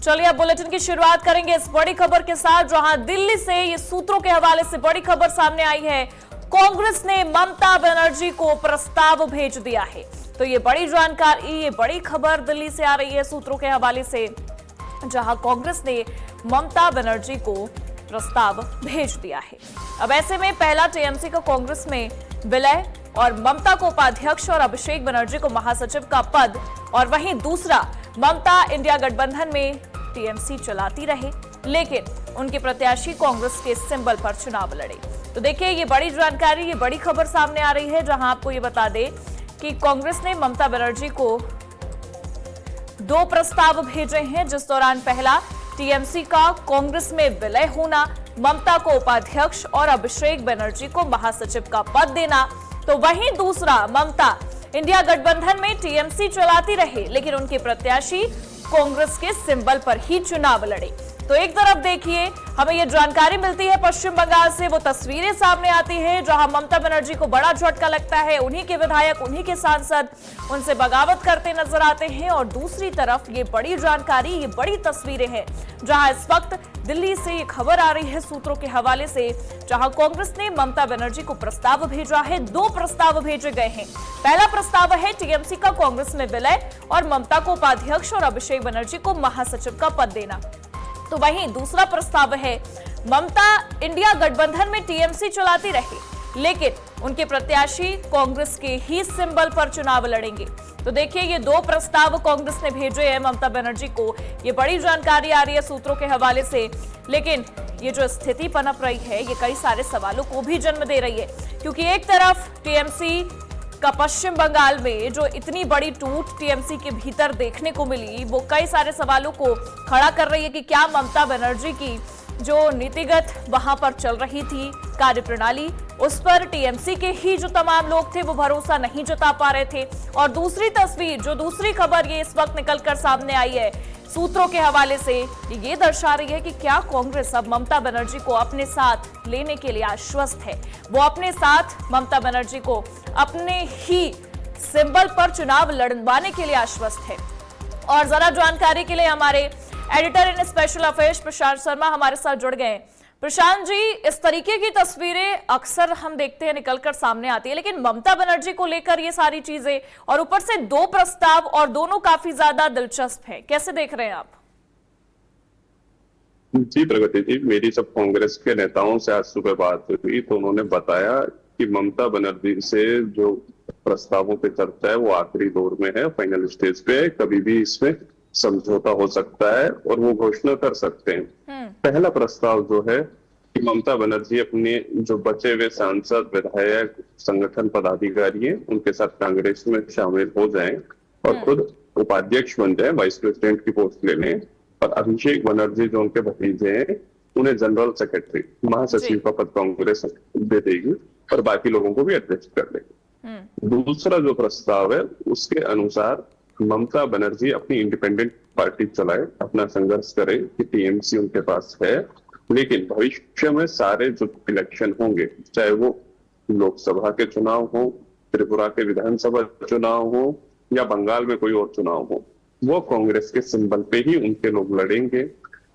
चलिए अब बुलेटिन की शुरुआत करेंगे इस बड़ी खबर के साथ, जहां दिल्ली से ये सूत्रों के हवाले से बड़ी खबर सामने आई है। कांग्रेस ने ममता बनर्जी को प्रस्ताव भेज दिया है। तो ये बड़ी जानकारी, ये बड़ी खबर दिल्ली से आ रही है सूत्रों के हवाले से, जहां कांग्रेस ने ममता बनर्जी को प्रस्ताव भेज दिया है। अब ऐसे में पहला टीएमसी का कांग्रेस में विलय और ममता को उपाध्यक्ष और अभिषेक बनर्जी को महासचिव का पद, और वहीं दूसरा ममता इंडिया गठबंधन में टीएमसी चलाती रहे, लेकिन उनके प्रत्याशी कांग्रेस के सिंबल पर चुनाव लड़े। तो देखिए ये बड़ी जानकारी, ये बड़ी खबर सामने आ रही है, जहां आपको ये बता दें कि कांग्रेस ने ममता बनर्जी को 2 प्रस्ताव भेजे हैं, जिस दौरान पहला टीएमसी का कांग्रेस में विलय होना, ममता को उपाध्यक्ष और अभिषेक बनर्जी को महासचिव का पद देना, तो वहीं दूसरा ममता इंडिया गठबंधन में टीएमसी चलाती रहे, लेकिन उनके प्रत्याशी कांग्रेस के सिंबल पर ही चुनाव लड़े। तो एक तरफ देखिए हमें यह जानकारी मिलती है पश्चिम बंगाल से, वो तस्वीरें सामने आती हैं जहां ममता बनर्जी को बड़ा झटका लगता है, उन्हीं के विधायक, उन्हीं के सांसद उनसे बगावत करते नजर आते हैं। और दूसरी तरफ ये बड़ी जानकारी, ये बड़ी तस्वीरें हैं जहां इस वक्त दिल्ली से ये खबर आ रही है सूत्रों के हवाले से, जहां कांग्रेस ने ममता बनर्जी को प्रस्ताव भेजा है। 2 प्रस्ताव भेजे गए हैं। पहला प्रस्ताव है टीएमसी का कांग्रेस में विलय और ममता को उपाध्यक्ष और अभिषेक बनर्जी को महासचिव का पद देना, तो वहीं दूसरा प्रस्ताव है ममता इंडिया गठबंधन में टीएमसी चलाती रहे, लेकिन उनके प्रत्याशी कांग्रेस के ही सिंबल पर चुनाव लड़ेंगे। तो देखिए ये 2 प्रस्ताव कांग्रेस ने भेजे हैं ममता बनर्जी को। ये बड़ी जानकारी आ रही है सूत्रों के हवाले से, लेकिन ये जो स्थिति पनप रही है ये कई सारे सवालों को भी जन्म दे रही है, क्योंकि एक तरफ टीएमसी का पश्चिम बंगाल में जो इतनी बड़ी टूट टीएमसी के भीतर देखने को मिली, वो कई सारे सवालों को खड़ा कर रही है कि क्या ममता बनर्जी की जो नीतिगत वहां पर चल रही थी कार्यप्रणाली, उस पर टीएमसी के ही जो तमाम लोग थे वो भरोसा नहीं जता पा रहे थे। और दूसरी तस्वीर, जो दूसरी खबर ये इस वक्त निकलकर सामने आई है सूत्रों के हवाले से, ये दर्शा रही है कि क्या कांग्रेस अब ममता बनर्जी को अपने साथ लेने के लिए आश्वस्त है, वो अपने साथ ममता बनर्जी को अपने ही सिंबल पर चुनाव लड़वाने के लिए आश्वस्त है। और जरा जानकारी के लिए हमारे एडिटर इन स्पेशल अफेयर्स प्रशांत शर्मा हमारे साथ जुड़ गए हैं। प्रशांत जी, इस तरीके की तस्वीरें अक्सर हम देखते हैं निकलकर सामने आती है, लेकिन ममता बनर्जी को लेकर ये सारी चीजें, और ऊपर से 2 प्रस्ताव और दोनों काफी ज्यादा दिलचस्प है, कैसे देख रहे हैं आप? जी प्रगति जी, मेरी सब कांग्रेस के नेताओं से आज सुबह बात हुई तो उन्होंने बताया कि ममता बनर्जी से जो प्रस्तावों पे चर्चा है वो आखिरी दौर में है, फाइनल स्टेज पे है, कभी भी इसमें समझौता हो सकता है और वो घोषणा कर सकते हैं। पहला प्रस्ताव जो है कि ममता बनर्जी अपने जो बचे हुए सांसद, विधायक, संगठन पदाधिकारी हैं उनके साथ कांग्रेस में शामिल हो जाएं और खुद उपाध्यक्ष बन जाए, वाइस प्रेसिडेंट की पोस्ट ले लें, और अभिषेक बनर्जी जो उनके भतीजे हैं उन्हें जनरल सेक्रेटरी, महासचिव का पद कांग्रेस दे देगी और बाकी लोगों को भी एडजस्ट कर लेगी। दूसरा जो प्रस्ताव है उसके अनुसार ममता बनर्जी अपनी इंडिपेंडेंट पार्टी चलाए, अपना संघर्ष करे कि टीएमसी उनके पास है, लेकिन भविष्य में सारे जो इलेक्शन होंगे, चाहे वो लोकसभा के चुनाव हो, त्रिपुरा के विधानसभा चुनाव हो या बंगाल में कोई और चुनाव हो, वो कांग्रेस के सिंबल पे ही उनके लोग लड़ेंगे।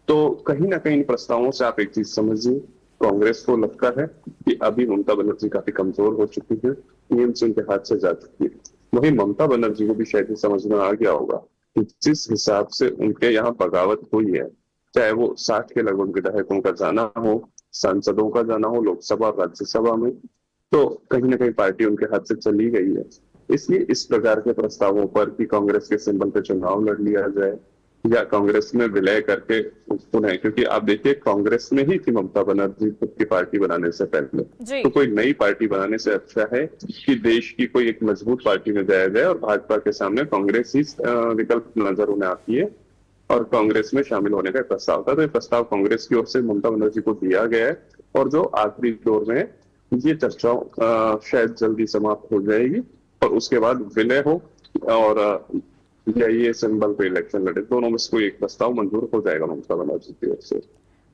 तो कहीं ना कहीं इन प्रस्तावों से आप एक चीज समझिए, कांग्रेस को लगता है कि अभी ममता बनर्जी काफी कमजोर हो चुकी है, टीएमसी उनके हाथ से जा चुकी है। वहीं ममता बनर्जी को भी शायद समझ में आ गया होगा कि जिस हिसाब से उनके यहाँ बगावत हुई है, चाहे वो 60 के लगभग विधायकों का जाना हो, सांसदों का जाना हो लोकसभा और राज्यसभा में, तो कहीं ना कहीं पार्टी उनके हाथ से चली गई है। इसलिए इस प्रकार के प्रस्तावों पर कि कांग्रेस के सिंबल पे चुनाव लड़ लिया जाए या कांग्रेस में विलय करके पुनः, क्योंकि आप देखिए कांग्रेस में ही थी ममता बनर्जी खुद की पार्टी बनाने से पहले, तो कोई नई पार्टी बनाने से अच्छा है कि देश की कोई एक मजबूत पार्टी में जाया जाए, और भाजपा के सामने कांग्रेस ही विकल्प नजर उन्हें आती है और कांग्रेस में शामिल होने का प्रस्ताव था। तो ये प्रस्ताव कांग्रेस की ओर से ममता बनर्जी को दिया गया है और जो आखिरी दौर में ये चर्चा शायद जल्दी समाप्त हो जाएगी और उसके बाद विलय हो और या ये सिंबल पे इलेक्शन लड़े, दोनों में से कोई एक प्रस्ताव मंजूर हो जाएगा ममता बनर्जी की ओर से।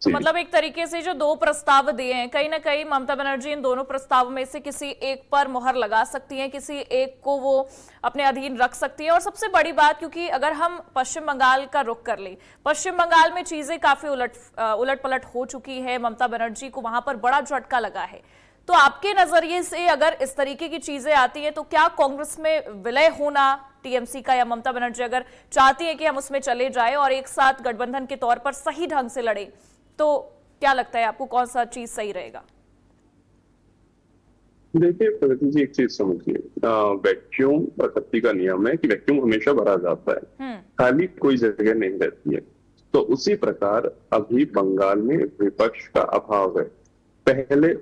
तो मतलब एक तरीके से जो दो प्रस्ताव दिए हैं, कहीं ना कहीं ममता बनर्जी इन दोनों प्रस्ताव में से किसी एक पर मुहर लगा सकती हैं, किसी एक को वो अपने अधीन रख सकती हैं। और सबसे बड़ी बात, क्योंकि अगर हम पश्चिम बंगाल का रुख कर लें, पश्चिम बंगाल में चीजें काफी उलट पलट हो चुकी है, ममता बनर्जी को वहां पर बड़ा झटका लगा है। तो आपके नजरिए से अगर इस तरीके की चीजें आती हैं तो क्या कांग्रेस में विलय होना टीएमसी का, या ममता बनर्जी अगर चाहती है कि हम उसमें चले जाएं और एक साथ गठबंधन के तौर पर सही ढंग से लड़े, तो क्या लगता है आपको कौन सा चीज सही रहेगा? देखिए प्रगति जी, एक चीज समझिए, वैक्यूम प्रकृति का नियम है कि वैक्यूम हमेशा भरा जाता है, खाली कोई जगह नहीं रहती है। तो उसी प्रकार अभी बंगाल में विपक्ष का अभाव है। पहले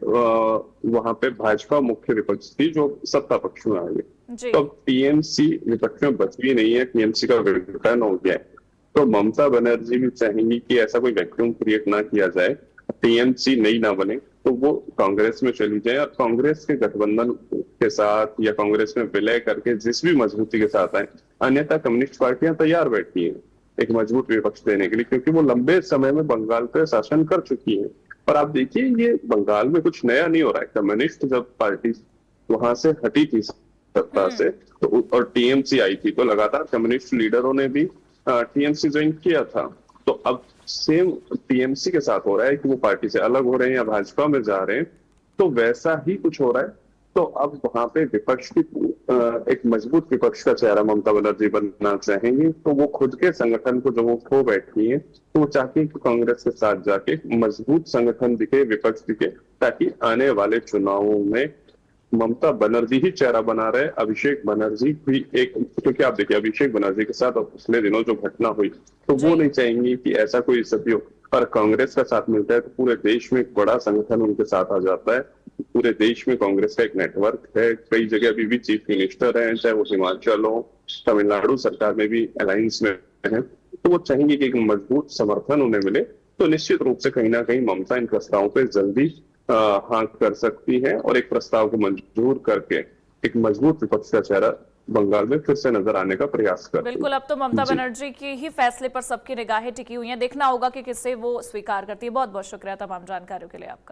वहां पे भाजपा मुख्य विपक्ष थी जो सत्ता पक्ष में आ गई, तो टीएमसी विपक्ष में बच भी नहीं है, टीएमसी का विघटन हो गया है। तो ममता बनर्जी भी चाहेंगी कि ऐसा कोई वैक्यूम क्रिएट ना किया जाए, टीएमसी नई ना बने, तो वो कांग्रेस में चली जाए और कांग्रेस के गठबंधन के साथ या कांग्रेस में विलय करके जिस भी मजबूती के साथ आए। अन्यथा कम्युनिस्ट पार्टियां तैयार बैठी हैं एक मजबूत विपक्ष देने के लिए, क्योंकि वो लंबे समय में बंगाल पे शासन कर चुकी है। पर आप देखिए, ये बंगाल में कुछ नया नहीं हो रहा है। कम्युनिस्ट जब पार्टी वहां से हटी थी सत्ता से, तो और टीएमसी आई थी, तो लगातार कम्युनिस्ट लीडरों ने भी टीएमसी ज्वाइन किया था। तो अब सेम टीएमसी के साथ हो रहा है कि वो पार्टी से अलग हो रहे हैं या भाजपा में जा रहे हैं, तो वैसा ही कुछ हो रहा है। तो अब वहां पे विपक्ष की एक मजबूत विपक्ष का चेहरा ममता बनर्जी बनना चाहेंगी, तो वो खुद के संगठन को जो वो खो बैठी है, तो वो चाहती है कि कांग्रेस के साथ जाके मजबूत संगठन दिखे, विपक्ष दिखे, ताकि आने वाले चुनावों में ममता बनर्जी ही चेहरा बना रहे। अभिषेक बनर्जी भी एक, क्योंकि आप देखिए अभिषेक बनर्जी के साथ पिछले दिनों जो घटना हुई, तो वो नहीं चाहेंगी कि ऐसा कोई स्थिति हो। पर कांग्रेस का साथ मिलता है तो पूरे देश में एक बड़ा संगठन उनके साथ आ जाता है। पूरे देश में कांग्रेस का एक नेटवर्क है, कई जगह अभी भी चीफ मिनिस्टर हैं, चाहे वो हिमाचल हो, तमिलनाडु सरकार में भी अलायंस में है, तो वो चाहेंगे कि एक मजबूत समर्थन उन्हें मिले। तो निश्चित रूप से कहीं ना कहीं ममता इन प्रस्तावों पर जल्दी हाँ कर सकती है और एक प्रस्ताव को मंजूर करके एक मजबूत विपक्ष का चेहरा बंगाल में फिर से नजर आने का प्रयास करती है। बिल्कुल, अब तो ममता बनर्जी की ही फैसले पर सबकी निगाहें टिकी हुई हैं। देखना होगा कि किससे वो स्वीकार करती है। बहुत बहुत शुक्रिया तमाम जानकारियों के लिए आपका।